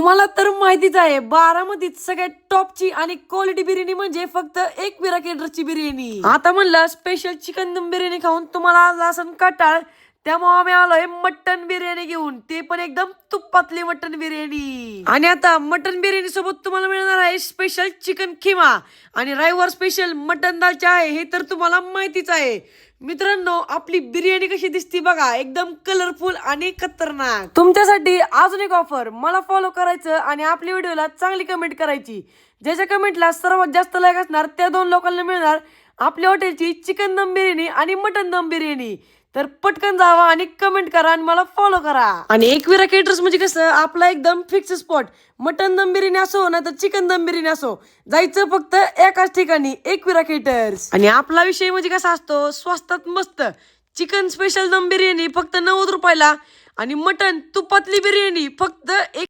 तुम्हाला तर माहितीच आहे बारामतीत सगळ्यात टॉपची आणि क्वालिटी बिर्याणी म्हणजे फक्त एक विरा केटरची बिर्याणी. आता म्हणलं स्पेशल चिकन दम बिर्याणी खाऊन तुम्हाला आज असं कटाळ, त्यामुळे आम्ही आलोय मटन बिर्याणी घेऊन, ते पण एकदम तुपातली मटन बिर्याणी. आणि आता मटन बिर्याणी सोबत तुम्हाला मिळणार आहे स्पेशल चिकन खिमा आणि रविवार स्पेशल मटन दाल चाय, हे तर तुम्हाला माहितीच आहे. मित्रांनो, आपली बिर्याणी कशी दिसती बघा, एकदम कलरफुल आणि खतरनाक. तुमच्यासाठी अजून एक ऑफर, मला फॉलो करायचं आणि आपल्या व्हिडिओला चांगली कमेंट करायची. ज्याच्या कमेंटला सर्वात जास्त लाईक असणार त्या 2 लोकांना मिळणार आपल्या हॉटेलची चिकन दम बिर्याणी आणि मटन दम बिर्याणी. तर पटकन जावा आणि कमेंट करा आणि मला फॉलो करा. आणि एकविरा केटर्स म्हणजे कसं, आपला एकदम फिक्स स्पॉट. मटन दम बिर्याणी असो ना तर चिकन दम बिर्याणी असो, जायचं फक्त एकाच ठिकाणी, एकविरा केटर्स. आणि आपला विषय म्हणजे कसा असतो, स्वस्तात मस्त. चिकन स्पेशल दम बिर्याणी फक्त 90 रुपयाला आणि मटन तुपातली बिर्याणी फक्त